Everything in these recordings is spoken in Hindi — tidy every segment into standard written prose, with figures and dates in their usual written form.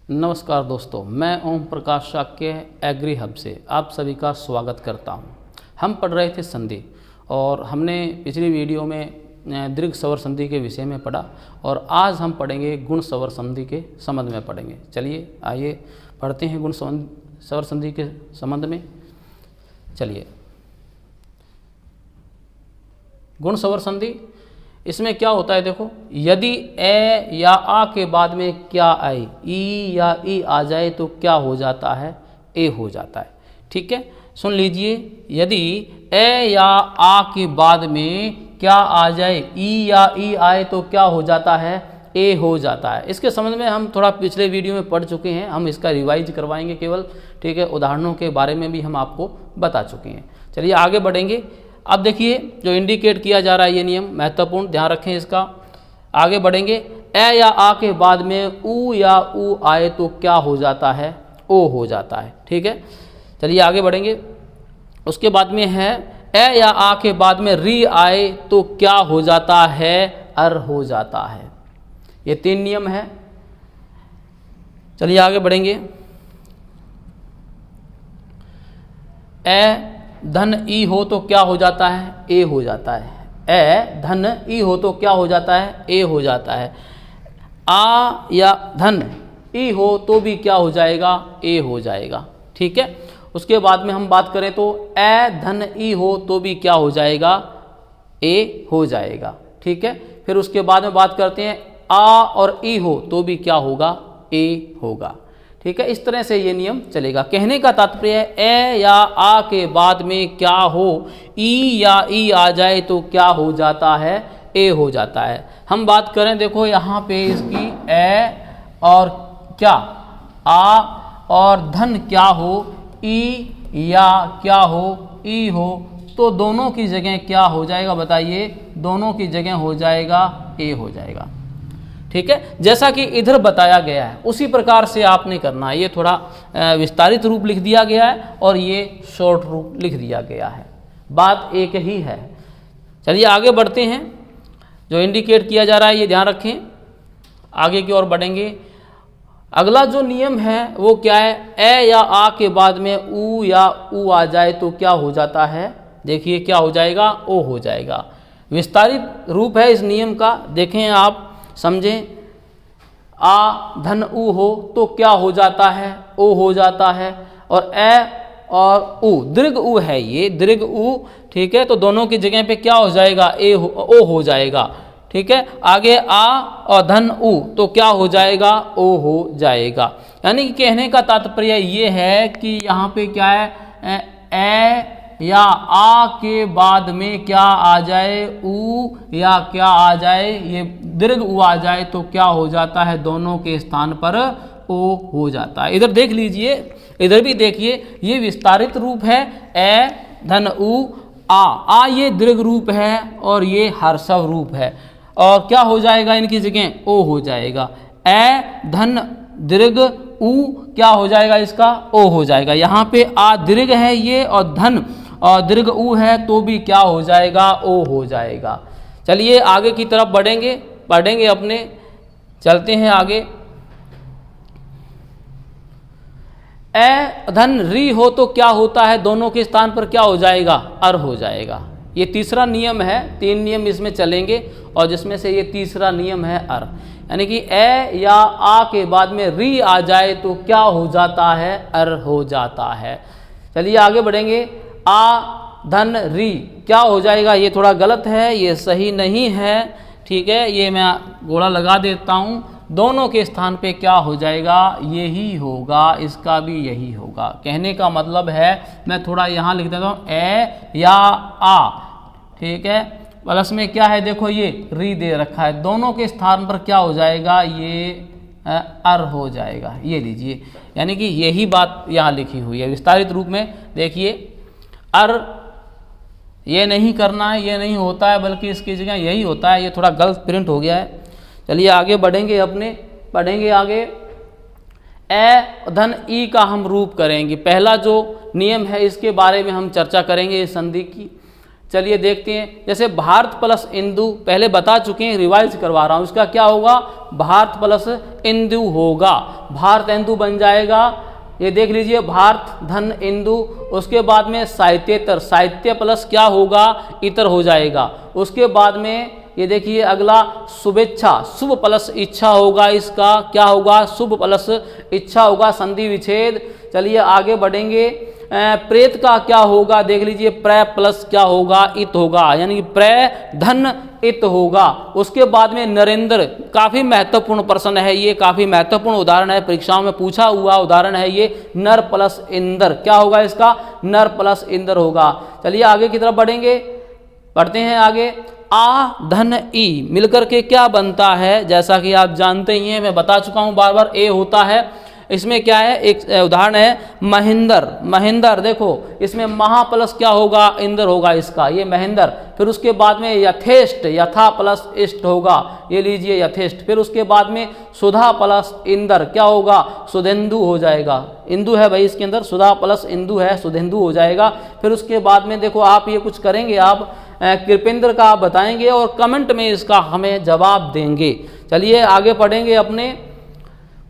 नमस्कार दोस्तों, मैं ओम प्रकाश शाक्य एग्री हब से आप सभी का स्वागत करता हूं। हम पढ़ रहे थे संधि और हमने पिछली वीडियो में दीर्घ स्वर संधि के विषय में पढ़ा और आज हम पढ़ेंगे गुण स्वर संधि के संबंध में पढ़ेंगे। चलिए आइए पढ़ते हैं गुण स्वर संधि के संबंध में। चलिए, गुण स्वर संधि इसमें क्या होता है, देखो, यदि ए या आ के बाद में क्या आए, ई या ई आ जाए तो क्या हो जाता है, ए हो जाता है। ठीक है, सुन लीजिए, यदि ए या आ के बाद में क्या आ जाए, ई या ई आए तो क्या हो जाता है, ए हो जाता है। इसके संबंध में हम थोड़ा पिछले वीडियो में पढ़ चुके हैं, हम इसका रिवाइज करवाएंगे केवल। ठीक है, उदाहरणों के बारे में भी हम आपको बता चुके हैं। चलिए आगे बढ़ेंगे। अब देखिए, जो इंडिकेट किया जा रहा है ये नियम महत्वपूर्ण, ध्यान रखें इसका। आगे बढ़ेंगे, ए या आ के बाद में ऊ या ऊ आए तो क्या हो जाता है, ओ हो जाता है। ठीक है, चलिए आगे बढ़ेंगे। उसके बाद में है ए या आ के बाद में री आए तो क्या हो जाता है, अर हो जाता है। ये तीन नियम है। चलिए आगे बढ़ेंगे। ए धन ई हो तो क्या हो जाता है, ए हो जाता है। ए धन ई हो तो क्या हो जाता है, ए हो जाता है। आ या धन ई हो तो भी क्या हो जाएगा, ए हो जाएगा। ठीक है, उसके बाद में हम बात करें तो ए धन ई हो तो भी क्या हो जाएगा, ए हो जाएगा। ठीक है, फिर उसके बाद में बात करते हैं आ और ई हो तो भी क्या होगा, ए होगा। ठीक है, इस तरह से ये नियम चलेगा। कहने का तात्पर्य है ए या आ के बाद में क्या हो, ई या ई आ जाए तो क्या हो जाता है, ए हो जाता है। हम बात करें, देखो यहाँ पे इसकी ए और क्या, आ और धन क्या हो, ई या क्या हो, ई हो, तो दोनों की जगह क्या हो जाएगा, बताइए, दोनों की जगह हो जाएगा, ए हो जाएगा। ठीक है, जैसा कि इधर बताया गया है उसी प्रकार से आपने करना है। ये थोड़ा विस्तारित रूप लिख दिया गया है और ये शॉर्ट रूप लिख दिया गया है, बात एक ही है। चलिए आगे बढ़ते हैं। जो इंडिकेट किया जा रहा है ये ध्यान रखें, आगे की ओर बढ़ेंगे। अगला जो नियम है वो क्या है, ए या आ के बाद में ऊ या ऊ आ जाए तो क्या हो जाता है, देखिए क्या हो जाएगा, ओ हो जाएगा। विस्तारित रूप है इस नियम का, देखें आप समझें। आ धन ऊ हो तो क्या हो जाता है, ओ हो जाता है। और ए और ऊ, दीर्घ ऊ है ये, दीर्घ ऊ। ठीक है, तो दोनों की जगह पे क्या हो जाएगा, ओ हो जाएगा। ठीक है, आगे आ और धन ऊ तो क्या हो जाएगा, ओ हो जाएगा। यानी कि कहने का तात्पर्य ये है कि यहाँ पे क्या है, ए या आ के बाद में क्या आ जाए, ऊ या क्या आ जाए, ये दीर्घ ऊ आ जाए तो क्या हो जाता है, दोनों के स्थान पर ओ हो जाता है। इधर देख लीजिए, इधर भी देखिए, ये विस्तारित रूप है, ए धन ऊ आ ये दीर्घ रूप है और ये हर्षव रूप है, और क्या हो जाएगा, इनकी जगह ओ हो जाएगा। ए धन दीर्घ ऊ क्या हो जाएगा, इसका ओ हो जाएगा। यहाँ पे आ दीर्घ है ये और धन और दीर्घ ऊ है तो भी क्या हो जाएगा, ओ हो जाएगा। चलिए आगे की तरफ बढ़ेंगे अपने, चलते हैं आगे। ए धन री हो तो क्या होता है, दोनों के स्थान पर क्या हो जाएगा, अर हो जाएगा। ये तीसरा नियम है, तीन नियम इसमें चलेंगे और जिसमें से ये तीसरा नियम है अर। यानी कि ए या आ के बाद में री आ जाए तो क्या हो जाता है, अर हो जाता है। चलिए आगे बढ़ेंगे। आ धन री क्या हो जाएगा, ये थोड़ा गलत है, ये सही नहीं है। ठीक है, ये मैं गोला लगा देता हूँ। दोनों के स्थान पे क्या हो जाएगा, यही होगा, इसका भी यही होगा। कहने का मतलब है, मैं थोड़ा यहाँ लिख देता हूँ, ए या आ। ठीक है, प्लस में क्या है, देखो ये री दे रखा है, दोनों के स्थान पर क्या हो जाएगा, ये अर हो जाएगा। ये लीजिए, यानी कि यही बात यहाँ लिखी हुई है विस्तारित रूप में। देखिए, अर ये नहीं करना है, ये नहीं होता है, बल्कि इसकी जगह यही होता है। ये थोड़ा गलत प्रिंट हो गया है। चलिए आगे बढ़ेंगे, अपने पढ़ेंगे आगे। ए धन ई का हम रूप करेंगे। पहला जो नियम है इसके बारे में हम चर्चा करेंगे, इस संधि की। चलिए देखते हैं। जैसे भारत प्लस इंदु पहले बता चुके हैं, रिवाइज करवा रहा हूँ। इसका क्या होगा, भारत प्लस इंदु होगा, भारत इंदु बन जाएगा। ये देख लीजिए, भारत धन इंदु। उसके बाद में साहित्येतर, साहित्य प्लस क्या होगा, इतर हो जाएगा। उसके बाद में ये देखिए अगला शुभेच्छा, शुभ प्लस इच्छा होगा, इसका क्या होगा, शुभ प्लस इच्छा होगा, संधि विच्छेद। चलिए आगे बढ़ेंगे। प्रेत का क्या होगा, देख लीजिए, प्र प्लस क्या होगा, इत होगा, यानी कि प्र धन इत होगा। उसके बाद में नरेंद्र, काफी महत्वपूर्ण प्रश्न है ये, काफी महत्वपूर्ण उदाहरण है, परीक्षाओं में पूछा हुआ उदाहरण है ये। नर प्लस इंदर, क्या होगा इसका, नर प्लस इंदर होगा। चलिए आगे की तरफ बढ़ेंगे, पढ़ते हैं आगे। आ धन ई मिलकर के क्या बनता है, जैसा कि आप जानते ही हैं, मैं बता चुका हूं बार बार, ए होता है। इसमें क्या है, एक उदाहरण है महेंद्र, महेंद्र देखो, इसमें महा प्लस क्या होगा, इंद्र होगा इसका, ये महेंद्र। फिर उसके बाद में यथेष्ट, यथा प्लस इष्ट होगा, ये लीजिए यथेष्ट। फिर उसके बाद में सुधा प्लस इंदर क्या होगा, सुधेंदु हो जाएगा। इंदु है भाई इसके अंदर, सुधा प्लस इंदु है, सुधेंदु हो जाएगा। फिर उसके बाद में देखो, आप ये कुछ करेंगे, आप कृपेंद्र का आप बताएंगे और कमेंट में इसका हमें जवाब देंगे। चलिए आगे पढ़ेंगे अपने।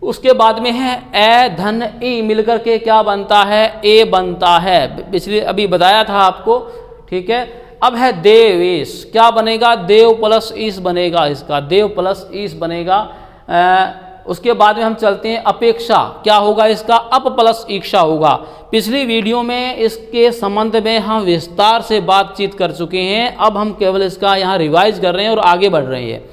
उसके बाद में है ए धन ई मिलकर के क्या बनता है, ए बनता है, पिछले अभी बताया था आपको, ठीक है। अब है देवेश, क्या बनेगा, देव प्लस ईश बनेगा इसका, देव प्लस ईश बनेगा। उसके बाद में हम चलते हैं अपेक्षा, क्या होगा इसका, अप प्लस इच्छा होगा। पिछली वीडियो में इसके संबंध में हम विस्तार से बातचीत कर चुके हैं, अब हम केवल इसका यहाँ रिवाइज कर रहे हैं और आगे बढ़ रहे हैं।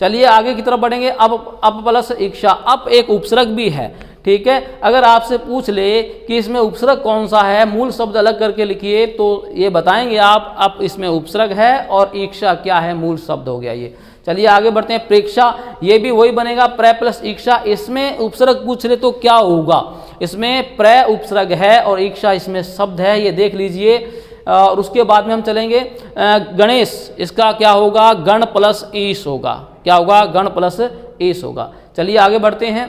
चलिए आगे की तरफ बढ़ेंगे। अब प्लस इच्छा, अप एक उपसर्ग भी है, ठीक है। अगर आपसे पूछ ले कि इसमें उपसर्ग कौन सा है, मूल शब्द अलग करके लिखिए, तो ये बताएंगे आप, अब इसमें उपसर्ग है और इच्छा क्या है, मूल शब्द हो गया ये। चलिए आगे बढ़ते हैं। प्रेक्षा, ये भी वही बनेगा, प्र प्लस इच्छा। इसमें उपसर्ग पूछ ले तो क्या होगा, इसमें प्र उपसर्ग है और इच्छा इसमें शब्द है, ये देख लीजिए। और उसके बाद में हम चलेंगे गणेश, इसका क्या होगा, गण प्लस ईश होगा, क्या होगा, गण प्लस ईश होगा। चलिए आगे बढ़ते हैं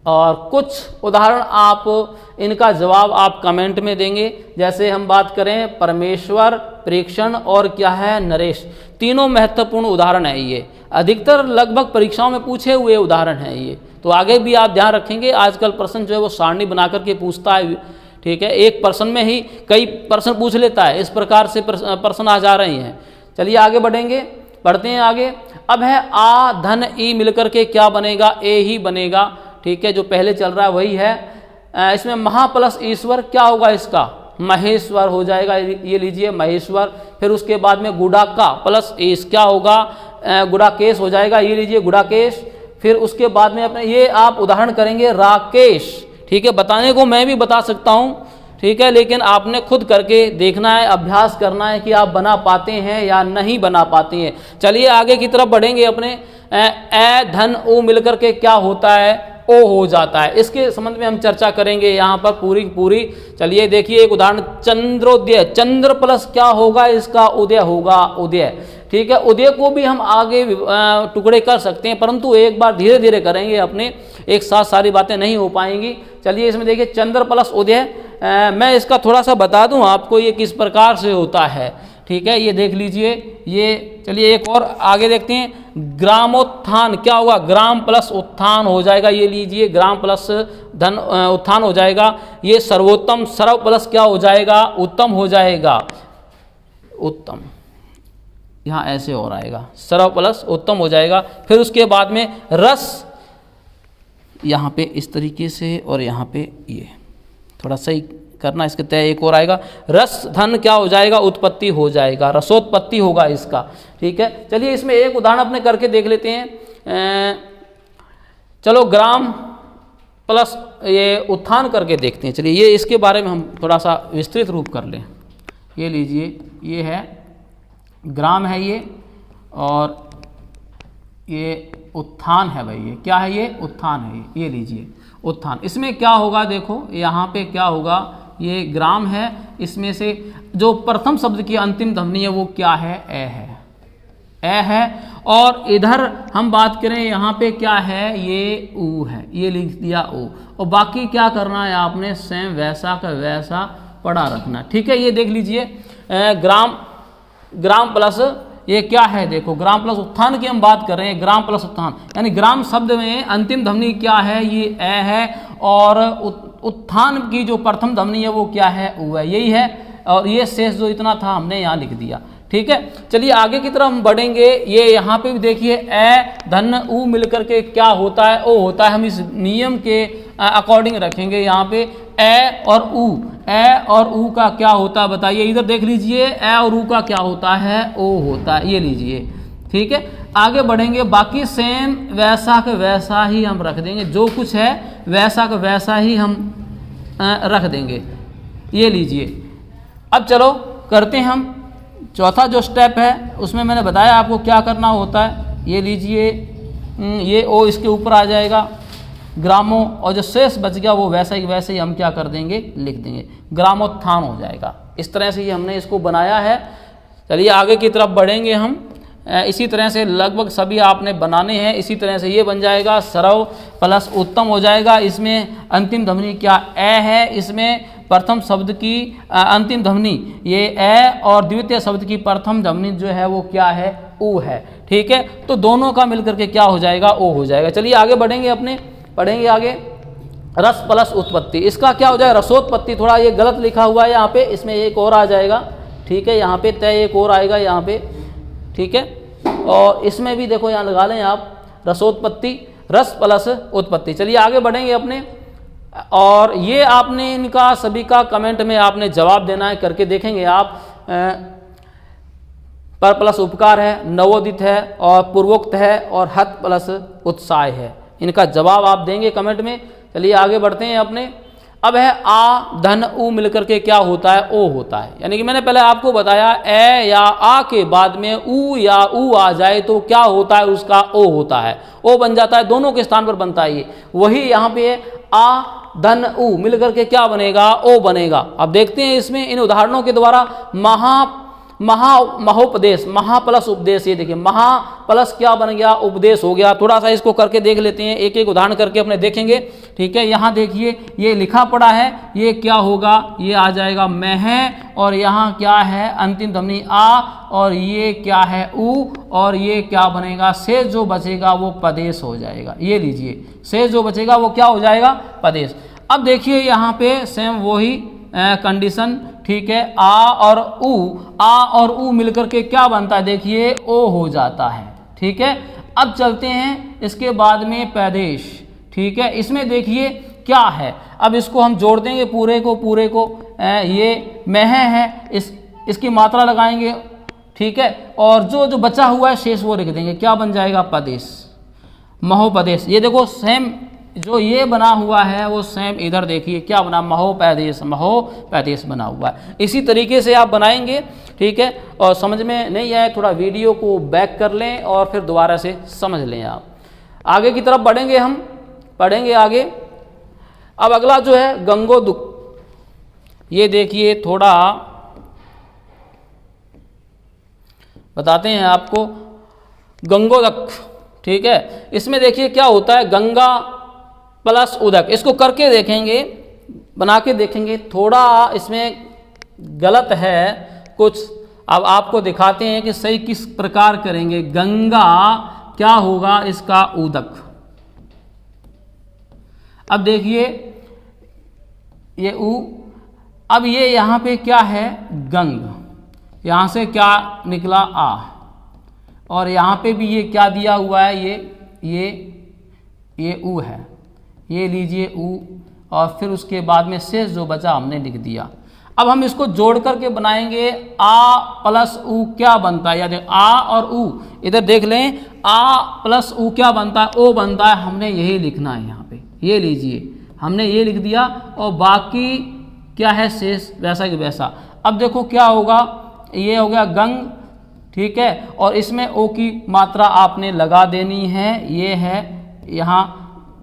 और कुछ उदाहरण आप इनका जवाब आप कमेंट में देंगे। जैसे हम बात करें परमेश्वर, प्रेक्षण और क्या है, नरेश, तीनों महत्वपूर्ण उदाहरण है ये, अधिकतर लगभग परीक्षाओं में पूछे हुए उदाहरण हैं ये, तो आगे भी आप ध्यान रखेंगे। आजकल प्रश्न जो है वो सारणी बना करके पूछता है, ठीक है, एक प्रश्न में ही कई प्रश्न पूछ लेता है, इस प्रकार से प्रश्न आ जा रहे हैं। चलिए आगे बढ़ेंगे, पढ़ते हैं आगे। अब है आ धन ई मिलकर के क्या बनेगा, ए ही बनेगा, ठीक है, जो पहले चल रहा है वही है। इसमें महा प्लस ईश्वर क्या होगा, इसका महेश्वर हो जाएगा, ये लीजिए महेश्वर। फिर उसके बाद में गुड़ाका प्लस ईश क्या होगा, गुड़ाकेश हो जाएगा, ये लीजिए गुड़ाकेश। फिर उसके बाद में अपने ये आप उदाहरण करेंगे राकेश, ठीक है, बताने को मैं भी बता सकता हूँ, ठीक है, लेकिन आपने खुद करके देखना है, अभ्यास करना है कि आप बना पाते हैं या नहीं बना पाते हैं। चलिए आगे की तरफ बढ़ेंगे अपने। ए धन ओ मिलकर के क्या होता है, ओ हो जाता है, इसके संबंध में हम चर्चा करेंगे यहाँ पर पूरी पूरी। चलिए देखिए एक उदाहरण, चंद्रोदय, चंद्र प्लस क्या होगा, इसका उदय होगा, उदय, ठीक है। उदय को भी हम आगे टुकड़े कर सकते हैं, परंतु एक बार धीरे धीरे करेंगे, अपने एक साथ सारी बातें नहीं हो पाएंगी। चलिए इसमें देखिए चंद्र प्लस उदय, मैं इसका थोड़ा सा बता दूं आपको ये किस प्रकार से होता है, ठीक है, ये देख लीजिए ये। चलिए एक और आगे देखते हैं, ग्रामोत्थान क्या होगा, ग्राम प्लस उत्थान हो जाएगा, ये लीजिए ग्राम प्लस धन उत्थान हो जाएगा। ये सर्वोत्तम, सर्व प्लस क्या हो जाएगा, उत्तम हो जाएगा, उत्तम, यहाँ ऐसे और आएगा, सर्व प्लस उत्तम हो जाएगा। फिर उसके बाद में रस, यहाँ पे इस तरीके से और यहाँ पे ये थोड़ा सही करना, इसके तय एक और आएगा, रस धन क्या हो जाएगा, उत्पत्ति हो जाएगा, रसोत्पत्ति होगा इसका, ठीक है। चलिए इसमें एक उदाहरण अपने करके देख लेते हैं। चलो ग्राम प्लस ये उत्थान करके देखते हैं। चलिए ये इसके बारे में हम थोड़ा सा विस्तृत रूप कर लें। ये लीजिए, ये है ग्राम है ये, और ये उत्थान है भाई, ये क्या है, ये उत्थान है, ये लीजिए उत्थान। इसमें क्या होगा, देखो यहाँ पे क्या होगा, ये ग्राम है, इसमें से जो प्रथम शब्द की अंतिम ध्वनि है वो क्या है, ए है, ए है। और इधर हम बात करें यहाँ पे क्या है, ये ऊ है, ये लिख दिया ऊ, और बाकी क्या करना है आपने, सेम वैसा का वैसा पढ़ा रखना, ठीक है। ये देख लीजिए ग्राम ग्राम प्लस ये क्या है, देखो ग्राम प्लस उत्थान की हम बात कर रहे हैं, ग्राम प्लस उत्थान, यानी ग्राम शब्द में अंतिम ध्वनि क्या है, ये ए है, और उत्थान की जो प्रथम ध्वनि है वो क्या है, ऊ है, यही है। और ये शेष जो इतना था हमने यहाँ लिख दिया। ठीक है, चलिए आगे की तरफ हम बढ़ेंगे। ये यहाँ पे भी देखिए ए धन ऊ मिलकर के क्या होता है, ओ होता है। हम इस नियम के अकॉर्डिंग रखेंगे। यहाँ पे ए और ऊ का क्या होता है बताइए, इधर देख लीजिए, ए और ऊ का क्या होता है, ओ होता है, ये लीजिए। ठीक है, आगे बढ़ेंगे, बाकी सेम वैसा का वैसा ही हम रख देंगे, जो कुछ है वैसा का वैसा ही हम रख देंगे, ये लीजिए। अब चलो करते हैं हम चौथा जो स्टेप है, उसमें मैंने बताया आपको क्या करना होता है। ये लीजिए, ये ओ इसके ऊपर आ जाएगा ग्रामो, और जो शेष बच गया वो वैसे ही हम क्या कर देंगे, लिख देंगे, ग्रामोत्थान हो जाएगा। इस तरह से ही हमने इसको बनाया है। चलिए आगे की तरफ बढ़ेंगे हम। इसी तरह से लगभग सभी आपने बनाने हैं। इसी तरह से ये बन जाएगा सरव प्लस उत्तम हो जाएगा। इसमें अंतिम ध्वनि क्या ए है, इसमें प्रथम शब्द की अंतिम ध्वनि ये ए, और द्वितीय शब्द की प्रथम ध्वनि जो है वो क्या है, ऊ है। ठीक है, तो दोनों का मिलकर के क्या हो जाएगा, ओ हो जाएगा। चलिए आगे बढ़ेंगे, अपने पढ़ेंगे आगे। रस प्लस उत्पत्ति, इसका क्या हो जाएगा, रसोत्पत्ति। थोड़ा ये गलत लिखा हुआ है यहाँ पे, इसमें एक और आ जाएगा। ठीक है, यहाँ पे तय एक और आएगा यहाँ पे। ठीक है, और इसमें भी देखो यहाँ लगा लें आप, रसोत्पत्ति, रस प्लस उत्पत्ति। चलिए आगे बढ़ेंगे अपने, और ये आपने इनका सभी का कमेंट में आपने जवाब देना है, करके देखेंगे आप। पर प्लस उपकार है, नवोदित है, और पूर्वोक्त है, और हत प्लस उत्साह है। इनका जवाब आप देंगे कमेंट में। चलिए आगे बढ़ते हैं अपने। अब है आ धन ऊ मिलकर के क्या होता है, ओ होता है। यानी कि मैंने पहले आपको बताया ए या आ के बाद में ऊ या ऊ आ जाए तो क्या होता है, उसका ओ होता है, ओ बन जाता है, दोनों के स्थान पर बनता है। ये वही यहाँ पे आ धन ऊ मिलकर के क्या बनेगा, ओ बनेगा। अब देखते हैं इसमें इन उदाहरणों के द्वारा। महोपदेश, महा प्लस उपदेश, ये देखिए महा प्लस क्या बन गया, उपदेश हो गया। थोड़ा सा इसको करके देख लेते हैं, एक एक उदाहरण करके अपने देखेंगे। ठीक है, यहाँ देखिए ये लिखा पड़ा है, ये क्या होगा, ये आ जाएगा मह, और यहाँ क्या है अंतिम ध्वनि आ, और ये क्या है ऊ, और ये क्या बनेगा, शेष जो बचेगा वो पदेश हो जाएगा। ये लीजिए, शेष जो बचेगा वो क्या हो जाएगा, पदेश। अब देखिए यहाँ पे सेम वही कंडीशन। ठीक है, आ और ऊ मिलकर के क्या बनता है, देखिए ओ हो जाता है। ठीक है, अब चलते हैं इसके बाद में पैदेश। ठीक है, इसमें देखिए क्या है, अब इसको हम जोड़ देंगे पूरे को। ये मह है, इसकी मात्रा लगाएंगे। ठीक है, और जो बचा हुआ है शेष वो लिख देंगे, क्या बन जाएगा, पदेश, महोपदेश। ये देखो सेम जो ये बना हुआ है वो सेम इधर देखिए क्या बना, महोपदेश बना हुआ है। इसी तरीके से आप बनाएंगे। ठीक है, और समझ में नहीं आए थोड़ा वीडियो को बैक कर लें और फिर दोबारा से समझ लें आप। आगे की तरफ बढ़ेंगे, हम पढ़ेंगे आगे। अब अगला जो है गंगोदक, ये देखिए थोड़ा बताते हैं आपको, गंगोदक। ठीक है, इसमें देखिए क्या होता है, गंगा प्लस उदक, इसको करके देखेंगे, बना के देखेंगे। थोड़ा इसमें गलत है कुछ, अब आपको दिखाते हैं कि सही किस प्रकार करेंगे। गंगा क्या होगा, इसका उदक। अब देखिए ये ऊ, अब ये यहाँ पे क्या है, गंग, यहाँ से क्या निकला, आ, और यहाँ पे भी ये क्या दिया हुआ है, ये ऊ है, ये लीजिए ऊ, और फिर उसके बाद में शेष जो बचा हमने लिख दिया। अब हम इसको जोड़ करके बनाएंगे, आ प्लस ऊ क्या बनता है, याद है आ और ऊ, इधर देख लें, आ प्लस ऊ क्या बनता है, ओ बनता है। हमने यही लिखना है यहाँ पे, ये लीजिए हमने ये लिख दिया, और बाकी क्या है शेष वैसा कि वैसा। अब देखो क्या होगा, ये हो गया गंग। ठीक है, और इसमें ओ की मात्रा आपने लगा देनी है, ये है यहाँ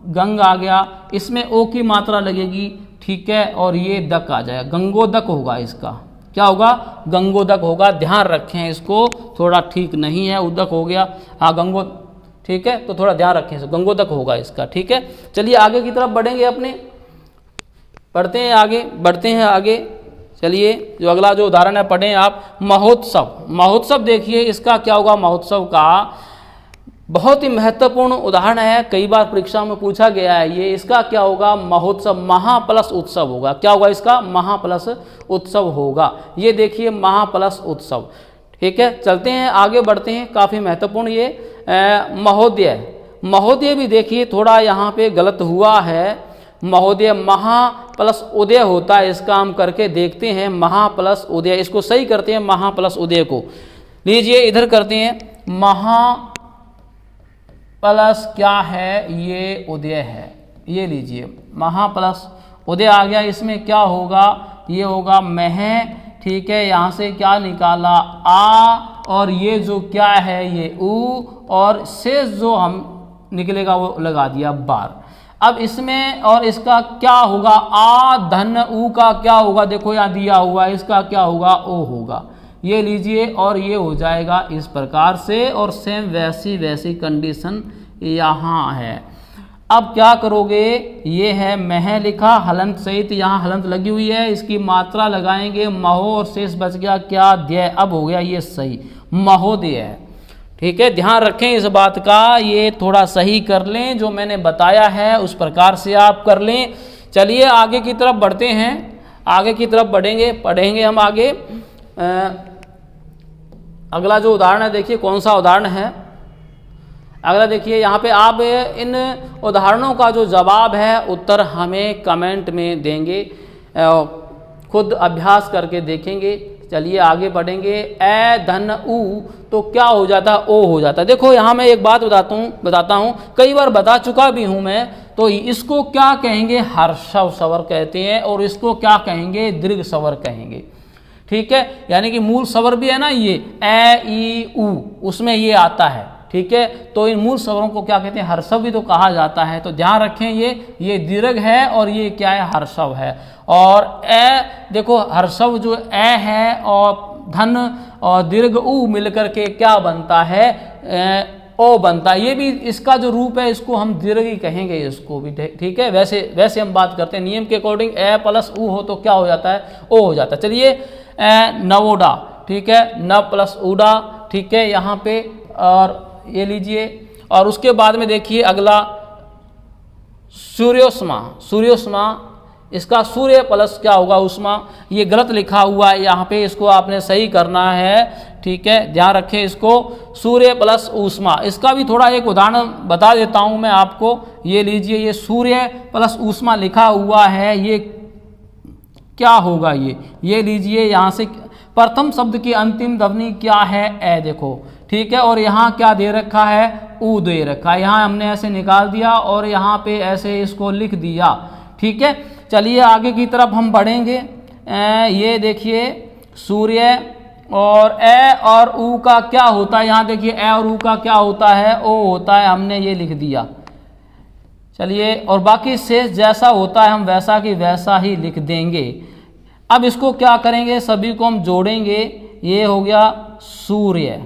गंग आ गया, इसमें ओ की मात्रा लगेगी। ठीक है, और ये दक आ जाएगा, गंगोदक होगा, इसका क्या होगा, गंगोदक होगा। ध्यान रखें इसको, थोड़ा ठीक नहीं है, उदक हो गया, हाँ गंगो, ठीक है, तो थोड़ा ध्यान रखें, गंगोदक होगा इसका। ठीक है, चलिए आगे की तरफ बढ़ेंगे, अपने पढ़ते हैं आगे, बढ़ते हैं आगे। चलिए जो अगला जो उदाहरण है पढ़ें आप। महोत्सव, महोत्सव देखिए इसका क्या होगा, महोत्सव का बहुत ही महत्वपूर्ण उदाहरण है, कई बार परीक्षा में पूछा गया है ये। इसका क्या होगा, महोत्सव, महा प्लस उत्सव होगा। क्या होगा इसका, महा प्लस उत्सव होगा। ये देखिए महा प्लस उत्सव, ठीक है। चलते हैं आगे बढ़ते हैं, काफ़ी महत्वपूर्ण ये महोदय। महोदय भी देखिए थोड़ा यहाँ पे गलत हुआ है। महोदय महा प्लस उदय होता है, इसका हम करके देखते हैं। महा प्लस उदय, इसको सही करते हैं, महा प्लस उदय को लीजिए इधर करते हैं। महा प्लस क्या है, ये उदय है, ये लीजिए महा प्लस उदय आ गया। इसमें क्या होगा, ये होगा मह, ठीक है। यहाँ से क्या निकाला, आ, और ये जो क्या है ये ऊ, और शेष जो हम निकलेगा वो लगा दिया बार। अब इसमें और इसका क्या होगा, आ धन ऊ का क्या होगा, देखो यहाँ दिया हुआ है, इसका क्या होगा, ओ होगा। ये लीजिए और ये हो जाएगा इस प्रकार से, और सेम वैसी कंडीशन यहाँ है। अब क्या करोगे, ये है मह लिखा, हलंत सहित यहाँ हलंत लगी हुई है, इसकी मात्रा लगाएंगे महो, और शेष बच गया क्या, द्य। अब हो गया ये सही, महोदय है, ठीक है। ध्यान रखें इस बात का, ये थोड़ा सही कर लें, जो मैंने बताया है उस प्रकार से आप कर लें। चलिए आगे की तरफ बढ़ते हैं, आगे की तरफ बढ़ेंगे, पढ़ेंगे हम आगे। अगला जो उदाहरण है देखिए कौन सा उदाहरण है। अगला देखिए यहाँ पे आप इन उदाहरणों का जो जवाब है उत्तर हमें कमेंट में देंगे, खुद अभ्यास करके देखेंगे। चलिए आगे बढ़ेंगे। ए धन ऊ तो क्या हो जाता है, ओ हो जाता है। देखो यहाँ मैं एक बात बताता हूँ, कई बार बता चुका भी हूँ मैं। तो इसको क्या कहेंगे, हर्षव स्वर कहते हैं, और इसको क्या कहेंगे, दीर्घ स्वर कहेंगे, ठीक है। यानी कि मूल स्वर भी है ना ये ए ई ऊ, उसमें ये आता है, ठीक है। तो इन मूल स्वरों को क्या कहते हैं, हर्षव भी तो कहा जाता है। तो ध्यान रखें ये दीर्घ है और ये क्या है, हर्षव है। और ए देखो हर्षव जो ए है और धन और दीर्घ ऊ मिलकर के क्या बनता है, ओ बनता है। ये भी इसका जो रूप है इसको हम दीर्घ ही कहेंगे इसको भी, ठीक है। वैसे हम बात करते हैं नियम के अकॉर्डिंग, ए प्लस ऊ हो तो क्या हो जाता है, ओ हो जाता है। चलिए नवोडा, ठीक है, न प्लस उडा, ठीक है यहाँ पे, और ये लीजिए। और उसके बाद में देखिए अगला सूर्योष्मा। सूर्योष्मा, इसका सूर्य प्लस क्या होगा, उष्मा। ये गलत लिखा हुआ है यहाँ पे, इसको आपने सही करना है, ठीक है। ध्यान रखें इसको, सूर्य प्लस उष्मा। इसका भी थोड़ा एक उदाहरण बता देता हूँ मैं आपको। ये लीजिए, ये सूर्य प्लस उष्मा लिखा हुआ है, ये क्या होगा, ये लीजिए यहाँ से प्रथम शब्द की अंतिम ध्वनि क्या है, ए देखो, ठीक है। और यहाँ क्या दे रखा है, ऊ दे रखा है। यहाँ हमने ऐसे निकाल दिया और यहाँ पे ऐसे इसको लिख दिया, ठीक है। चलिए आगे की तरफ हम बढ़ेंगे। ये देखिए सूर्य और ए और ऊ का क्या होता है, यहाँ देखिए ए और ऊ का क्या होता है, ओ होता है, हमने ये लिख दिया। चलिए, और बाकी शेष जैसा होता है हम वैसा की वैसा ही लिख देंगे। अब इसको क्या करेंगे, सभी को हम जोड़ेंगे। ये हो गया सूर्य,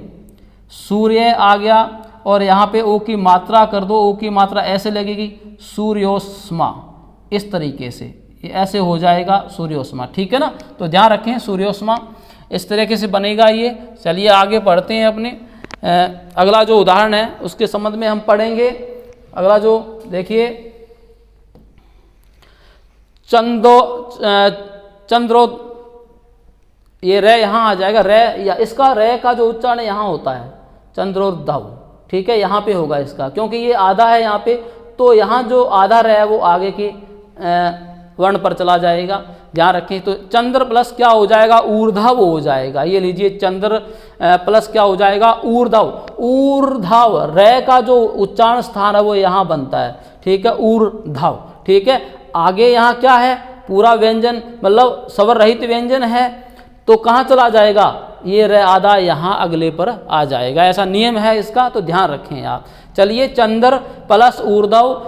सूर्य आ गया, और यहाँ पे ओ की मात्रा कर दो, ओ की मात्रा ऐसे लगेगी सूर्योष्मा, इस तरीके से ये ऐसे हो जाएगा सूर्योष्मा, ठीक है ना। तो ध्यान रखें सूर्योष्मा इस तरीके से बनेगा ये। चलिए आगे पढ़ते हैं अपने अगला जो उदाहरण है उसके संबंध में हम पढ़ेंगे। अगला जो देखिए चंद्रो, ये रे यहाँ आ जाएगा, रे, या इसका रे का जो उच्चारण यहाँ होता है चंद्रोद्धव, ठीक है, यहाँ पे होगा इसका, क्योंकि ये आधा है यहाँ पे, तो यहाँ जो आधा रे है वो आगे की वर्ण पर चला जाएगा। ध्यान रखें, तो चंद्र प्लस क्या हो जाएगा, ऊर्ध्व हो जाएगा। ये लीजिए चंद्र प्लस क्या हो जाएगा, ऊर्ध्व। ऊर्ध्व रे का जो उच्चारण स्थान है वो यहाँ बनता है, ठीक है, ऊर्ध्व, ठीक है। आगे यहाँ क्या है, पूरा व्यंजन मतलब स्वर रहित व्यंजन है, तो कहाँ चला जाएगा, ये रे आधा यहाँ अगले पर आ जाएगा। ऐसा नियम है इसका, तो ध्यान रखें आप। चलिए चंद्र प्लस ऊर्ध्व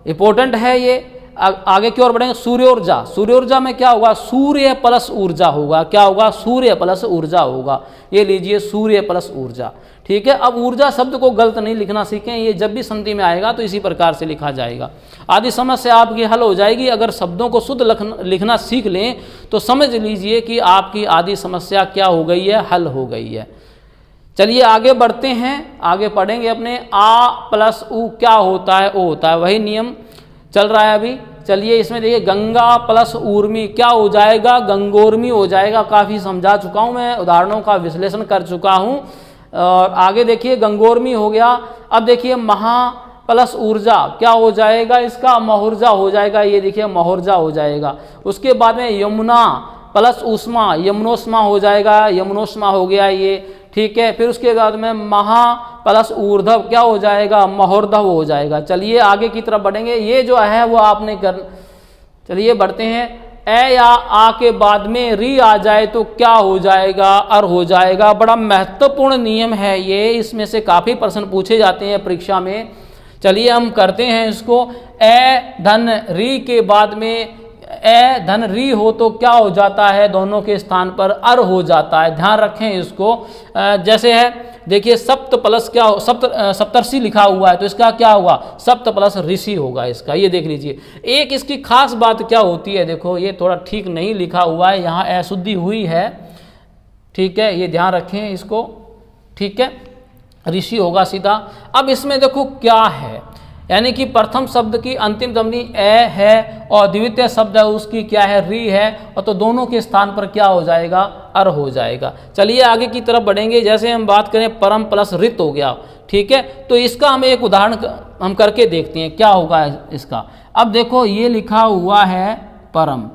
इंपॉर्टेंट है ये। आगे की ओर बढ़ेंगे, सूर्योर्जा। सूर्योर्जा में क्या होगा, सूर्य प्लस ऊर्जा होगा। क्या होगा, सूर्य प्लस ऊर्जा होगा। ये लीजिए सूर्य प्लस ऊर्जा। ठीक है, अब ऊर्जा शब्द को गलत नहीं लिखना सीखें, ये जब भी संधि में आएगा तो इसी प्रकार से लिखा जाएगा। आदि समस्या आपकी हल हो जाएगी। अगर शब्दों को शुद्ध लिखना सीख लें तो समझ लीजिए कि आपकी आदि समस्या क्या हो गई है, हल हो गई है। चलिए आगे बढ़ते हैं, आगे पढ़ेंगे अपने। आ प्लस उ क्या होता है, ओ होता है, वही नियम चल रहा है अभी। चलिए इसमें देखिए, गंगा प्लस ऊर्मी क्या हो जाएगा, गंगोर्मी हो जाएगा। काफ़ी समझा चुका हूँ मैं, उदाहरणों का विश्लेषण कर चुका हूँ। और आगे देखिए गंगोर्मी हो गया। अब देखिए महा प्लस ऊर्जा क्या हो जाएगा, इसका महुर्जा हो जाएगा। ये देखिए महुर्जा हो जाएगा। उसके बाद में यमुना प्लस ऊष्मा, यमुनोष्मा हो जाएगा, यमुनोष्मा हो गया ये। ठीक है, फिर उसके बाद में महा प्लस ऊर्ध्व क्या हो जाएगा, महोर्ध्व हो जाएगा। चलिए आगे की तरफ बढ़ेंगे, ये जो है वो आपने चलिए बढ़ते हैं। ए या आ के बाद में री आ जाए तो क्या हो जाएगा, अर हो जाएगा। बड़ा महत्वपूर्ण नियम है ये, इसमें से काफ़ी प्रश्न पूछे जाते हैं परीक्षा में। चलिए हम करते हैं इसको। ए धन री के बाद में ए धन री हो तो क्या हो जाता है, दोनों के स्थान पर अर हो जाता है। ध्यान रखें इसको। जैसे है देखिए सप्त प्लस क्या हो, सप्तर्षि लिखा हुआ है तो इसका क्या होगा, सप्त प्लस ऋषि होगा इसका। ये देख लीजिए। एक इसकी खास बात क्या होती है, देखो ये थोड़ा ठीक नहीं लिखा हुआ है, यहाँ अशुद्धि हुई है। ठीक है, ये ध्यान रखें इसको। ठीक है, ऋषि होगा सीधा। अब इसमें देखो क्या है, यानी कि प्रथम शब्द की अंतिम ध्वनि ए है और द्वितीय शब्द है उसकी क्या है, री है। और तो दोनों के स्थान पर क्या हो जाएगा, अर हो जाएगा। चलिए आगे की तरफ बढ़ेंगे। जैसे हम बात करें परम प्लस रित हो गया। ठीक है, तो इसका हम एक उदाहरण हम करके देखते हैं क्या होगा इसका। अब देखो ये लिखा हुआ है परम।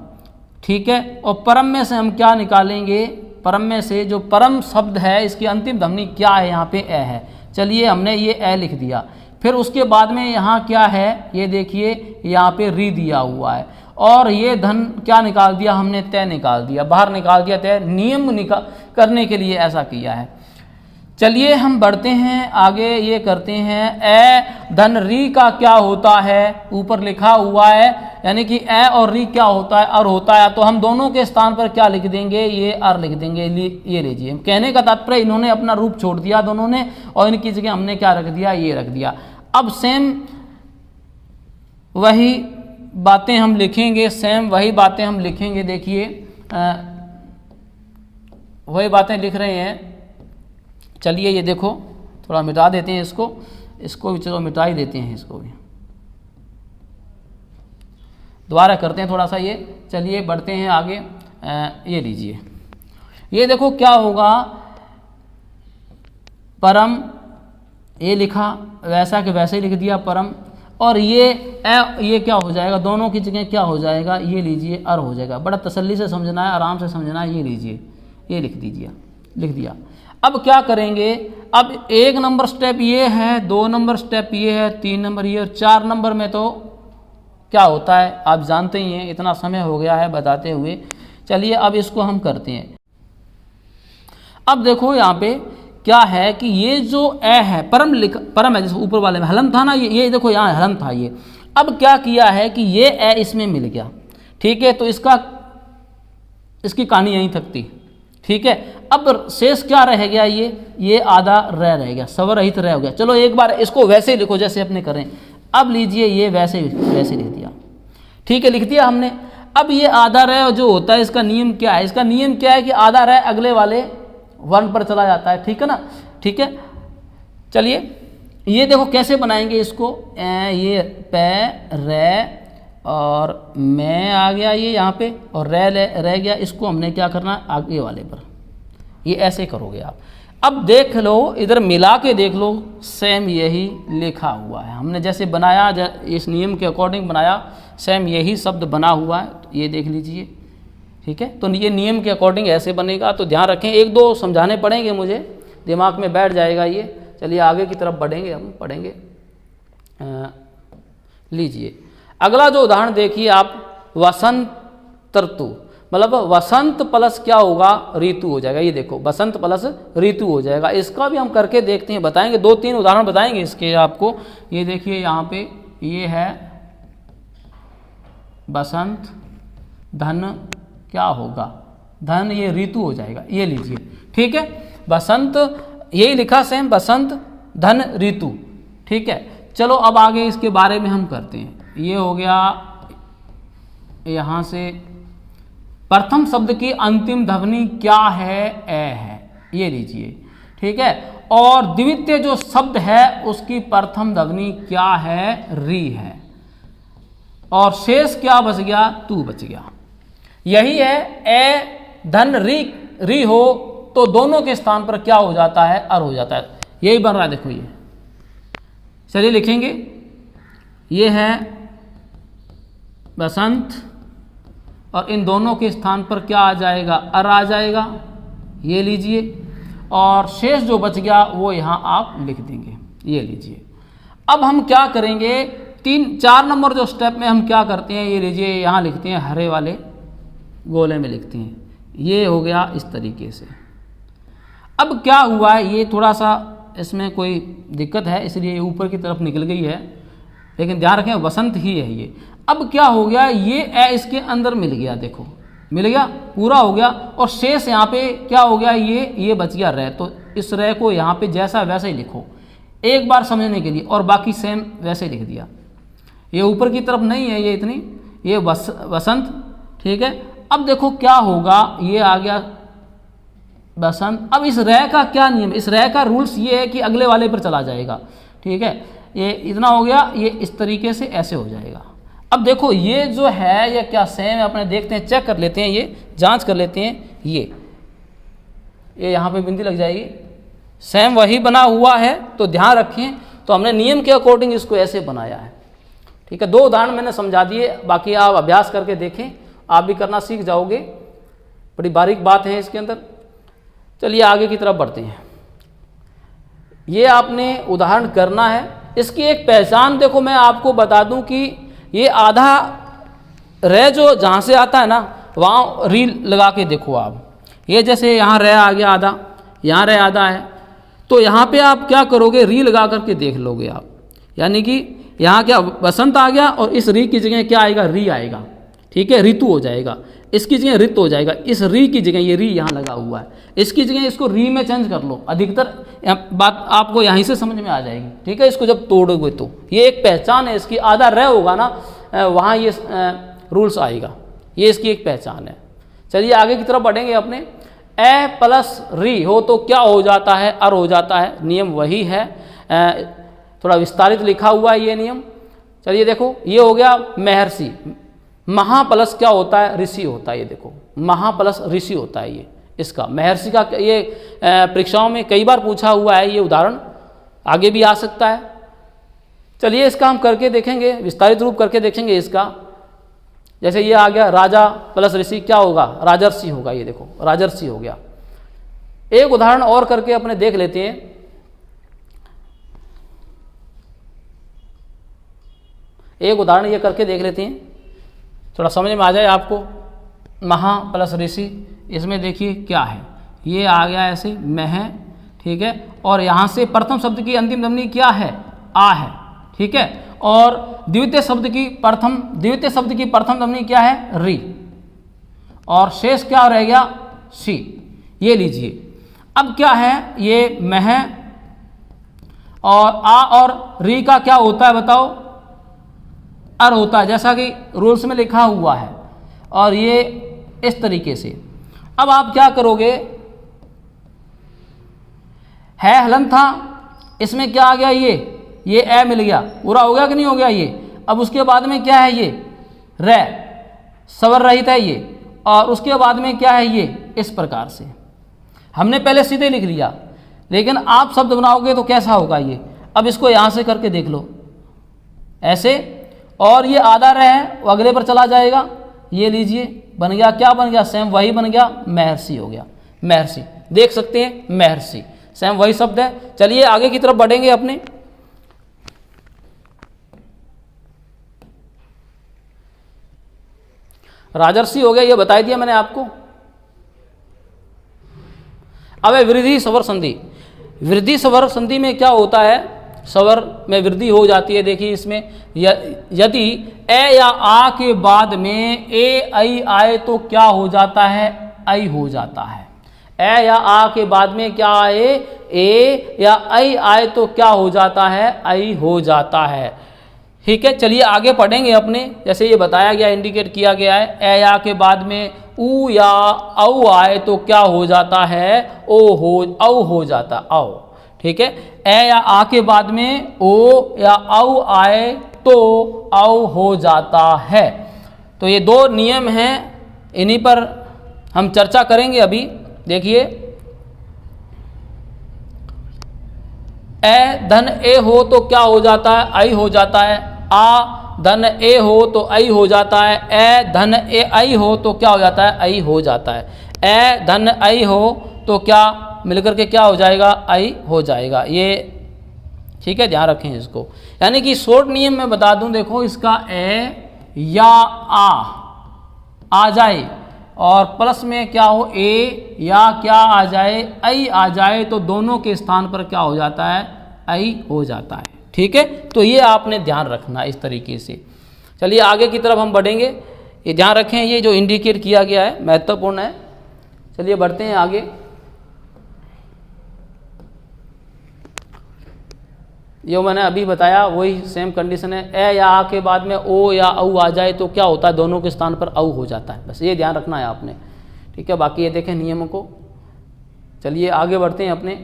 ठीक है, और परम में से हम क्या निकालेंगे, परम में से जो परम शब्द है इसकी अंतिम ध्वनि क्या है, यहाँ पे ए है। चलिए हमने ये ए लिख दिया। फिर उसके बाद में यहाँ क्या है, ये देखिए यहाँ पे री दिया हुआ है। और ये धन क्या निकाल दिया हमने, तय निकाल दिया, बाहर निकाल दिया तय। नियम करने के लिए ऐसा किया है। चलिए हम बढ़ते हैं आगे, ये करते हैं। ए धन री का क्या होता है, ऊपर लिखा हुआ है, यानी कि ए और री क्या होता है, अर होता है। तो हम दोनों के स्थान पर क्या लिख देंगे, ये अर लिख देंगे। ये लीजिए, कहने का तात्पर्य इन्होंने अपना रूप छोड़ दिया दोनों ने, और इनकी जगह हमने क्या रख दिया, ये रख दिया। अब सेम वही बातें हम लिखेंगे, सेम वही बातें हम लिखेंगे। देखिए वही बातें लिख रहे हैं। चलिए ये देखो, थोड़ा मिटा देते हैं इसको भी चलो मिटा ही देते हैं इसको भी, दोबारा करते हैं थोड़ा सा ये। चलिए बढ़ते हैं आगे। ये लीजिए, ये देखो क्या होगा, परम ये लिखा वैसा कि वैसे ही लिख दिया परम। और ये क्या हो जाएगा, दोनों की जगह क्या हो जाएगा, ये लीजिए अर हो जाएगा। बड़ा तसल्ली से समझना है, आराम से समझना है। ये लीजिए, ये लिख दीजिए, लिख दिया। अब क्या करेंगे, अब 1 नंबर स्टेप ये है, 2 नंबर स्टेप ये है, 3 नंबर ये, और 4 नंबर में तो क्या होता है आप जानते ही हैं, इतना समय हो गया है बताते हुए। चलिए अब इसको हम करते हैं। अब देखो यहाँ पे क्या है कि ये जो ए है, परम है, जैसे ऊपर वाले में हलम था ना, ये देखो यहाँ हलम था ये। अब क्या किया है कि ये ए इसमें मिल गया। ठीक है, तो इसकी कहानी यहीं तक थी। ठीक है, अब शेष क्या रह गया, ये आधा रह गया, स्वरहित रह हो गया। चलो एक बार इसको वैसे ही लिखो जैसे अपने करें। अब लीजिए ये वैसे लिख दिया। ठीक है, लिख दिया हमने। अब ये आधा रह जो होता है इसका नियम क्या है, इसका नियम क्या है कि आधा रह अगले वाले वर्ण पर चला जाता है। ठीक है ना, ठीक है। चलिए ये देखो कैसे बनाएंगे इसको, ये पे रे और मैं आ गया ये यहाँ पे, और रह गया। इसको हमने क्या करना है, आगे वाले पर, ये ऐसे करोगे आप। अब देख लो इधर मिला के देख लो, सेम यही लिखा हुआ है। हमने जैसे बनाया, इस नियम के अकॉर्डिंग बनाया, सेम यही शब्द बना हुआ है। तो ये देख लीजिए। ठीक है, तो ये नियम के अकॉर्डिंग ऐसे बनेगा। तो ध्यान रखें, 1-2 समझाने पड़ेंगे मुझे, दिमाग में बैठ जाएगा ये। चलिए आगे की तरफ बढ़ेंगे, हम पढ़ेंगे। लीजिए अगला जो उदाहरण देखिए आप, वसंत ऋतु, मतलब वसंत प्लस क्या होगा, ऋतु हो जाएगा। ये देखो वसंत प्लस ऋतु हो जाएगा। इसका भी हम करके देखते हैं, बताएंगे 2-3 उदाहरण बताएंगे इसके आपको। ये देखिए यहाँ पे ये है बसंत धन क्या होगा, धन ये ऋतु हो जाएगा, ये लीजिए। ठीक है, बसंत यही लिखा सेम, बसंत धन ऋतु। ठीक है, चलो अब आगे इसके बारे में हम करते हैं। ये हो गया यहाँ से प्रथम शब्द की अंतिम ध्वनि क्या है, ए है, ये लीजिए। ठीक है, और द्वितीय जो शब्द है उसकी प्रथम ध्वनि क्या है, री है, और शेष क्या बच गया, तू बच गया। यही है, ए धन री हो तो दोनों के स्थान पर क्या हो जाता है, अर हो जाता है। यही बन रहा है, देखो ये। चलिए लिखेंगे, ये है बसंत और इन दोनों के स्थान पर क्या आ जाएगा, अर आ जाएगा, ये लीजिए। और शेष जो बच गया वो यहाँ आप लिख देंगे, ये लीजिए। अब हम क्या करेंगे, 4 नंबर जो स्टेप में हम क्या करते हैं, ये लीजिए, यहाँ लिखते हैं, हरे वाले गोले में लिखते हैं। ये हो गया इस तरीके से। अब क्या हुआ है, ये थोड़ा सा इसमें कोई दिक्कत है इसलिए ये ऊपर की तरफ निकल गई है, लेकिन ध्यान रखें वसंत ही है ये। अब क्या हो गया, ये ए इसके अंदर मिल गया, देखो मिल गया, पूरा हो गया, और शेष यहाँ पे क्या हो गया, ये बच गया रे। तो इस रे को यहाँ पे जैसा वैसा ही लिखो एक बार समझने के लिए, और बाकी सेम वैसे ही लिख दिया। ये ऊपर की तरफ नहीं है, ये इतनी, ये वसंत। ठीक है, अब देखो क्या होगा, ये आ गया बसंत। अब इस रे का क्या नियम, इस रे का रूल्स ये है कि अगले वाले पर चला जाएगा। ठीक है, ये इतना हो गया, ये इस तरीके से ऐसे हो जाएगा। अब देखो ये जो है ये क्या सेम है, अपने देखते हैं, चेक कर लेते हैं, ये जांच कर लेते हैं। ये यहाँ पे बिंदी लग जाएगी, सेम वही बना हुआ है। तो ध्यान रखें, तो हमने नियम के अकॉर्डिंग इसको ऐसे बनाया है। ठीक है, 2 उदाहरण मैंने समझा दिए, बाकी आप अभ्यास करके देखें, आप भी करना सीख जाओगे। बड़ी बारीक बात है इसके अंदर। चलिए आगे की तरफ बढ़ते हैं। ये आपने उदाहरण करना है। इसकी एक पहचान देखो, मैं आपको बता दूं कि ये आधा रे जो जहाँ से आता है ना, वहाँ री लगा के देखो आप। ये जैसे यहाँ रे आ गया आधा, यहाँ रे आधा है, तो यहाँ पे आप क्या करोगे, री लगा करके देख लोगे आप। यानी कि यहाँ क्या बसंत आ गया और इस री की जगह क्या आएगा, री आएगा। ठीक है, ऋतु हो जाएगा, इसकी जगह ऋत हो जाएगा। इस री की जगह ये री यहाँ लगा हुआ है, इसकी जगह इसको री में चेंज कर लो। अधिकतर बात आपको यहीं से समझ में आ जाएगी। ठीक है, इसको जब तोड़ोगे तो ये एक पहचान है इसकी। आधा रह होगा ना, वहाँ ये रूल्स आएगा, ये इसकी एक पहचान है। चलिए आगे की तरफ बढ़ेंगे अपने। ए प्लस री हो तो क्या हो जाता है, अर हो जाता है। नियम वही है, थोड़ा विस्तारित लिखा हुआ है ये नियम। चलिए देखो, ये हो गया महर्षि। महा प्लस क्या होता है, ऋषि होता है। ये देखो महा प्लस ऋषि होता है ये इसका। महर्षि का ये परीक्षाओं में कई बार पूछा हुआ है, ये उदाहरण आगे भी आ सकता है। चलिए इसका हम करके देखेंगे, विस्तारित रूप करके देखेंगे इसका। जैसे ये आ गया राजा प्लस ऋषि, क्या होगा, राजर्षि होगा। ये देखो राजर्षि हो गया। एक उदाहरण और करके अपने देख लेते हैं। एक उदाहरण ये करके देख लेते हैं, थोड़ा समझ में आ जाए आपको। महा प्लस ऋषि, इसमें देखिए क्या है, ये आ गया ऐसे मह। ठीक है, और यहाँ से प्रथम शब्द की अंतिम ध्वनि क्या है, आ है। ठीक है, और द्वितीय शब्द की प्रथम ध्वनि क्या है, री, और शेष क्या रह गया, सी। ये लीजिए। अब क्या है, ये मह और आ और री का क्या होता है बताओ, अर होता है, जैसा कि रूल्स में लिखा हुआ है। और ये इस तरीके से। अब आप क्या करोगे, है हलन था, इसमें क्या आ गया, ये ए मिल गया, पूरा हो गया कि नहीं हो गया ये। अब उसके बाद में क्या है, ये रे, स्वर रहित है ये, और उसके बाद में क्या है, ये इस प्रकार से। हमने पहले सीधे लिख लिया, लेकिन आप शब्द बनाओगे तो कैसा होगा ये। अब इसको यहाँ से करके देख लो ऐसे, और ये आधा रे है वो अगले पर चला जाएगा। ये लीजिए, बन गया, क्या बन गया, सेम वही बन गया, महर्षि हो गया। महर्षि देख सकते हैं, महर्षि सेम वही शब्द है। चलिए आगे की तरफ बढ़ेंगे अपने। राजर्षि हो गया, ये बता दिया मैंने आपको। अब है वृद्धि स्वर संधि। वृद्धि स्वर संधि में क्या होता है, स्वर में वृद्धि हो जाती है। देखिए इसमें यदि ए या आ के बाद में ए आई आए तो क्या हो जाता है, आई हो जाता है। ए या आ के बाद में क्या आए, ए या आई आए तो क्या हो जाता है, आई हो जाता है। ठीक है, चलिए आगे पढ़ेंगे अपने। जैसे ये बताया गया, इंडिकेट किया गया है, ए या के बाद में ऊ या औ आए तो क्या हो जाता है, औ हो जाता, औ। ठीक है, ए या आ के बाद में ओ या औ आए तो औ हो जाता है। तो ये दो नियम हैं, इन्हीं पर हम चर्चा करेंगे अभी। देखिए, ए धन ए हो तो क्या हो जाता है, आई हो जाता है। आ धन ए हो तो आई हो जाता है। ए धन ए आई हो तो क्या हो जाता है, आई हो जाता है। ए धन आई हो तो क्या मिलकर के क्या हो जाएगा, आई हो जाएगा। ये ठीक है, ध्यान रखें इसको। यानी कि शॉर्ट नियम में बता दूं, देखो इसका ए या आ जाए और प्लस में क्या हो, ए या क्या आ जाए, आई आ जाए, तो दोनों के स्थान पर क्या हो जाता है, आई हो जाता है। ठीक है, तो ये आपने ध्यान रखना इस तरीके से। चलिए आगे की तरफ हम बढ़ेंगे। ये ध्यान रखें, ये जो इंडिकेट किया गया है महत्वपूर्ण है। चलिए बढ़ते हैं आगे। जो मैंने अभी बताया वही सेम कंडीशन है। ए या आ के बाद में ओ या औ आ जाए तो क्या होता है, दोनों के स्थान पर औ हो जाता है। बस ये ध्यान रखना है आपने। ठीक है, बाकी ये देखें नियमों को। चलिए आगे बढ़ते हैं अपने।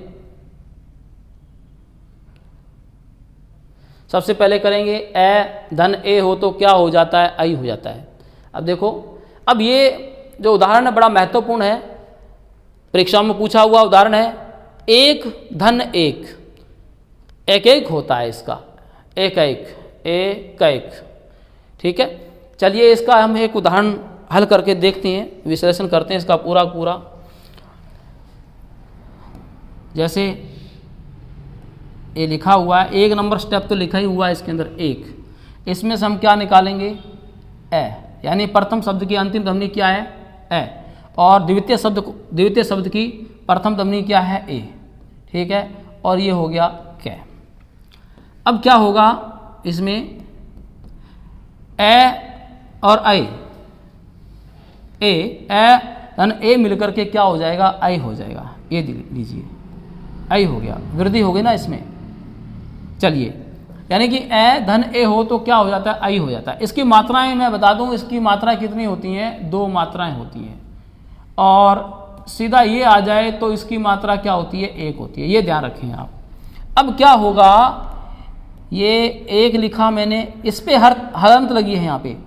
सबसे पहले करेंगे ए धन ए हो तो क्या हो जाता है, आई हो जाता है। अब देखो, अब ये जो उदाहरण है बड़ा महत्वपूर्ण है, परीक्षा में पूछा हुआ उदाहरण है। एक धन एक, एक एक होता है इसका, एक एक, एक एक। ठीक है, चलिए इसका हम एक उदाहरण हल करके देखते हैं, विश्लेषण करते हैं इसका पूरा पूरा। जैसे ये लिखा हुआ है, एक नंबर स्टेप तो लिखा ही हुआ है इसके अंदर एक। इसमें से हम क्या निकालेंगे, ए, यानी प्रथम शब्द की अंतिम ध्वनि क्या है, ए, और द्वितीय शब्द की प्रथम ध्वनि क्या है, ए। ठीक है, और ये हो गया कै। अब क्या होगा इसमें, ए और आई, ए धन ए मिलकर के क्या हो जाएगा, आई हो जाएगा। ये लीजिए, आई हो गया, वृद्धि हो गई ना इसमें। चलिए, यानी कि ए धन ए हो तो क्या हो जाता है, आई हो जाता है। इसकी मात्राएं मैं बता दूं, इसकी मात्राएं कितनी होती हैं, दो मात्राएं होती हैं। और सीधा ये आ जाए तो इसकी मात्रा क्या होती है, एक होती है। ये ध्यान रखें आप। अब क्या होगा, ये एक लिखा मैंने, इस पे हरंत लगी है यहाँ पे।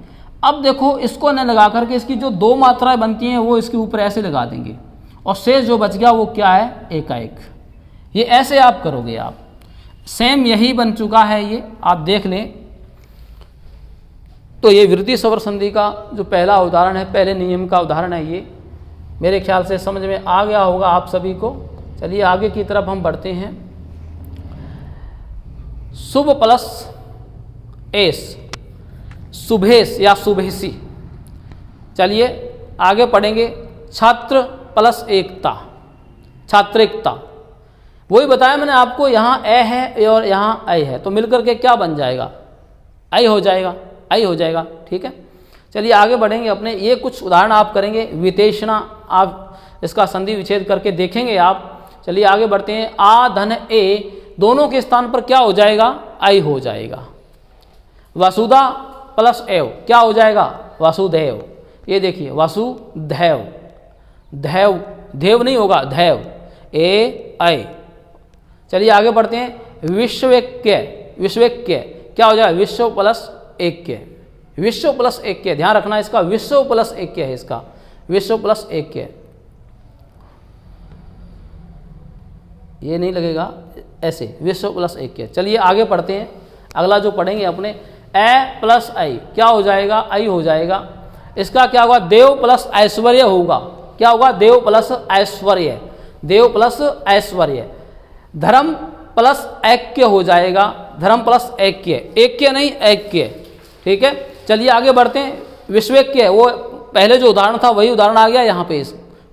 अब देखो इसको न लगा करके इसकी जो दो मात्राएं बनती हैं वो इसके ऊपर ऐसे लगा देंगे, और शेष जो बच गया वो क्या है, एकाएक। ये ऐसे आप करोगे, आप सेम यही बन चुका है। ये आप देख लें तो ये वृद्धि स्वर संधि का जो पहला उदाहरण है, पहले नियम का उदाहरण है। ये मेरे ख्याल से समझ में आ गया होगा आप सभी को। चलिए आगे की तरफ हम बढ़ते हैं। शुभ प्लस एस, शुभेश या शुभेशी। चलिए आगे पढ़ेंगे। छात्र प्लस एकता, छात्रिकता। वही बताया मैंने आपको, यहाँ ए है और यहाँ आई है, तो मिलकर के क्या बन जाएगा, आई हो जाएगा, आई हो जाएगा। ठीक है, चलिए आगे बढ़ेंगे अपने। ये कुछ उदाहरण आप करेंगे, विशेषणा आप इसका संधि विच्छेद करके देखेंगे आप। चलिए आगे बढ़ते हैं। आ धन ए दोनों के स्थान पर क्या हो जाएगा, आई हो जाएगा। वसुधा प्लस एव क्या हो जाएगा, वसुधैव। ये देखिए वसुधैव, धैव, देव नहीं होगा, धैव, ए आई। चलिए आगे बढ़ते हैं। विश्वैक्य, विश्वैक्य क्या हो जाएगा, विश्व प्लस ऐक्य, विश्व प्लस ऐक्य। ध्यान रखना इसका, विश्व प्लस ऐक्य है इसका, विश्व प्लस ऐक्य। ये नहीं लगेगा, ऐसे विश्व प्लस ऐक्य। चलिए आगे पढ़ते हैं। अगला जो पढ़ेंगे अपने, ए प्लस आई क्या हो जाएगा, आई हो जाएगा। इसका क्या होगा, देव प्लस ऐश्वर्य होगा। क्या होगा, देव प्लस ऐश्वर्य, देव प्लस ऐश्वर्य। धर्म प्लस ऐक्य हो जाएगा, धर्म प्लस ऐक्य, ऐक्य नहीं ऐक्य। ठीक है, चलिए आगे बढ़ते हैं। विश्वैक्य, वो पहले जो उदाहरण था वही उदाहरण आ गया यहाँ पे।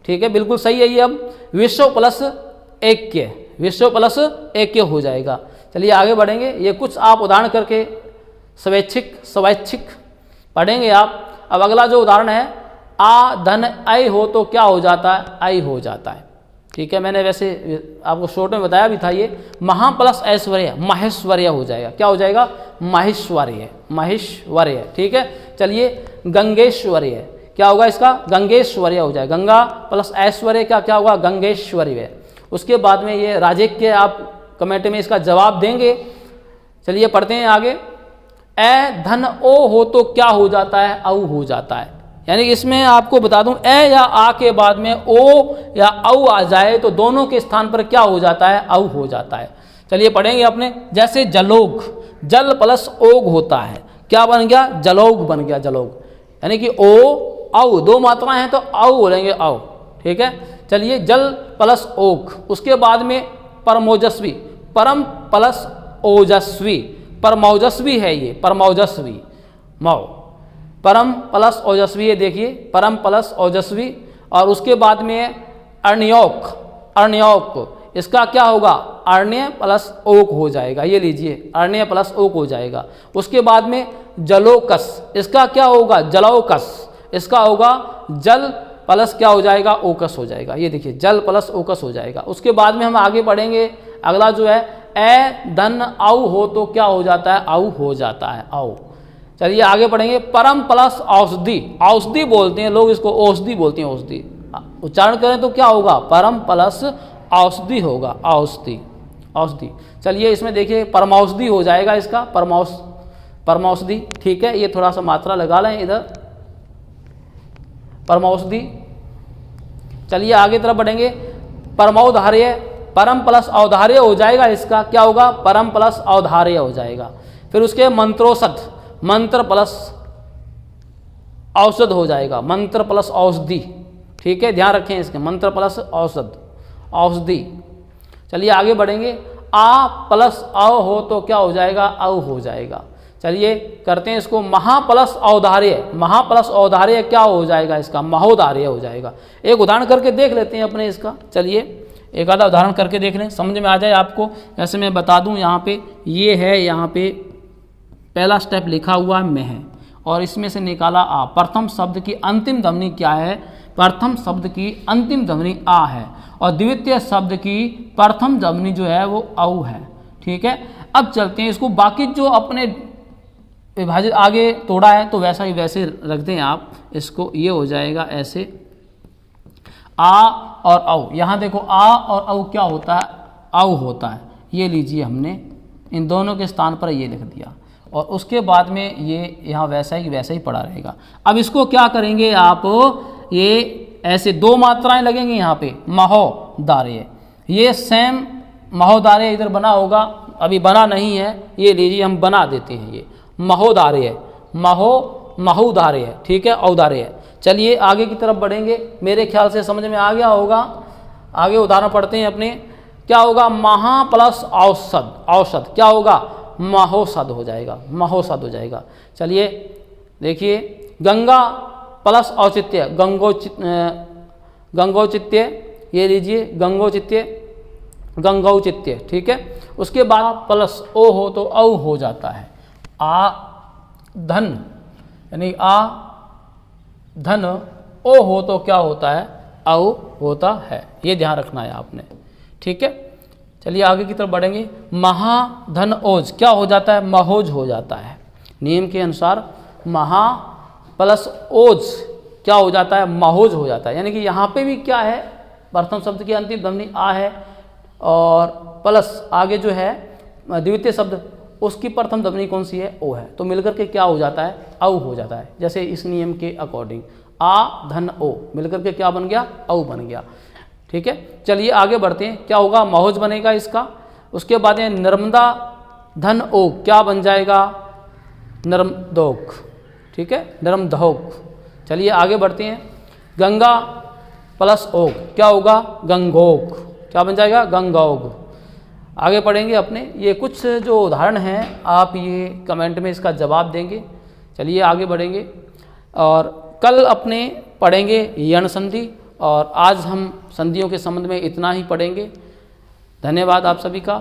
ठीक है, बिल्कुल सही है ये। अब विश्व प्लस ऐक्य, विश्व प्लस ऐक्य हो जाएगा। चलिए आगे बढ़ेंगे। ये कुछ आप उदाहरण करके स्वैच्छिक पढ़ेंगे आप। अब अगला जो उदाहरण है, आ धन ऐ हो तो क्या हो जाता है, ऐ हो जाता है। ठीक है, मैंने वैसे आपको शॉर्ट में बताया भी था। ये महा प्लस ऐश्वर्य महेश्वर्य हो जाएगा। क्या हो जाएगा, महेश्वर्य, महेश्वर्य। ठीक है, चलिए गंगेश्वर्य, क्या होगा इसका, गंगेश्वर्य हो जाएगा। गंगा प्लस ऐश्वर्य का क्या होगा, गंगेश्वर्य। उसके बाद में ये राजकीय, आप कमेंट में इसका जवाब देंगे। चलिए पढ़ते हैं आगे। ए धन ओ हो तो क्या हो जाता है, औ हो जाता है। यानी इसमें आपको बता दूं, ए या आ के बाद में ओ या औ आ जाए तो दोनों के स्थान पर क्या हो जाता है, औ हो जाता है। चलिए पढ़ेंगे अपने। जैसे जलोग, जल प्लस ओग होता है, क्या बन गया, जलोग बन गया, जलोग। यानी कि ओ औ दो मात्राएं हैं तो औ बोलेंगे, औ। ठीक है, चलिए जल प्लस ओग। उसके बाद में परमोजस्वी, परम प्लस ओजस्वी, परमौजस्वी है ये, परमौजस्वी, मौ, परम प्लस ओजस्वी है। देखिए परम प्लस ओजस्वी। और उसके बाद में अर्ण्योक, अर्ण्योक, इसका क्या होगा, अर्ण्य प्लस ओक हो जाएगा। ये लीजिए अर्ण्य प्लस ओक हो जाएगा। उसके बाद में जलोकस, इसका क्या होगा, जलौकस, इसका होगा जल प्लस क्या हो जाएगा, ओकस हो जाएगा। ये देखिए जल प्लस ओकस हो जाएगा। उसके बाद में हम आगे बढ़ेंगे। अगला जो है, ए धन औ हो तो क्या हो जाता है, औ हो जाता है, औ। चलिए आगे बढ़ेंगे। परम प्लस औषधि, औषधि बोलते हैं लोग इसको, औषधि बोलते हैं, औषधि। उच्चारण करें तो क्या होगा, परम प्लस औषधि होगा, औषधि, औषधि। चलिए इसमें देखिए परमौषधि हो जाएगा इसका, परमौषधि। ठीक है, ये थोड़ा सा मात्रा लगा लें इधर, परमौषधि। चलिए आगे तरफ बढ़ेंगे। परमौधार्य, परम प्लस औधार्य हो जाएगा इसका, क्या होगा, परम प्लस औधार्य हो जाएगा। फिर उसके मंत्रोषध, मंत्र प्लस औषध हो जाएगा, मंत्र प्लस औषधि। ठीक है, ध्यान रखें इसके, मंत्र प्लस औषध, औषधि। चलिए आगे बढ़ेंगे। आ प्लस औ हो तो क्या हो जाएगा, औ हो जाएगा। चलिए करते हैं इसको। महा प्लस औदार्य, महा प्लस औदार्य क्या हो जाएगा इसका, महोदार्य हो जाएगा। एक उदाहरण करके देख लेते हैं अपने इसका। चलिए एक आधा उदाहरण करके देख लें, समझ में आ जाए आपको। जैसे मैं बता दूं, यहाँ पे ये है, यहाँ पे पहला स्टेप लिखा हुआ है मह, और इसमें से निकाला आ। प्रथम शब्द की अंतिम ध्वनि क्या है, प्रथम शब्द की अंतिम ध्वनि आ है, और द्वितीय शब्द की प्रथम ध्वनि जो है वो औ है। ठीक है, अब चलते हैं इसको, बाकी जो अपने विभाजित आगे तोड़ा है तो वैसा ही वैसे रख दें आप इसको। ये हो जाएगा ऐसे, आ और औ। यहाँ देखो आ और औ क्या होता है, औ होता है। ये लीजिए हमने इन दोनों के स्थान पर ये लिख दिया, और उसके बाद में ये यहाँ वैसा ही पड़ा रहेगा। अब इसको क्या करेंगे आप, ये ऐसे दो मात्राएं लगेंगी यहाँ पे, महोदार्य। ये सेम महोदार्य इधर बना होगा, अभी बना नहीं है, ये लीजिए हम बना देते हैं। ये महोदार्य, महोदार्य। ठीक है, औदार्य। चलिए आगे की तरफ बढ़ेंगे। मेरे ख्याल से समझ में आ गया होगा। आगे उदाहरण पढ़ते हैं अपने। क्या होगा, महा प्लस औषध, औषध क्या होगा, महोषध हो जाएगा, महोषध हो जाएगा। चलिए देखिए, गंगा प्लस औचित्य, गंगोचित्य। ये लीजिए गंगोचित्य, गंगौचित्य। ठीक है, उसके बाद प्लस ओ हो तो औ हो जाता है। आ धन, यानी आ धन ओ हो तो क्या होता है, औ होता है। ये ध्यान रखना है आपने। ठीक है, चलिए आगे की तरफ बढ़ेंगे। महा धन ओज क्या हो जाता है, महोज हो जाता है। नियम के अनुसार महा प्लस ओज क्या हो जाता है, महोज हो जाता है। यानी कि यहाँ पे भी क्या है, प्रथम शब्द की अंतिम ध्वनि आ है, और प्लस आगे जो है द्वितीय शब्द, उसकी प्रथम ध्वनि कौन सी है, ओ है। तो मिलकर के क्या हो जाता है, औ हो जाता है। जैसे इस नियम के अकॉर्डिंग आ धन ओ मिलकर के क्या बन गया, औ बन गया। ठीक है, चलिए आगे बढ़ते हैं। क्या होगा, महोज बनेगा इसका। उसके बाद नर्मदा धन ओ क्या बन जाएगा, नर्मदोक। ठीक है, नर्मदोक। चलिए आगे बढ़ते हैं। गंगा प्लस ओक क्या होगा, गंगोक। क्या बन जाएगा, गंगोग। आगे पढ़ेंगे अपने। ये कुछ जो उदाहरण हैं, आप ये कमेंट में इसका जवाब देंगे। चलिए आगे बढ़ेंगे, और कल अपने पढ़ेंगे यण संधि, और आज हम संधियों के संबंध में इतना ही पढ़ेंगे। धन्यवाद आप सभी का।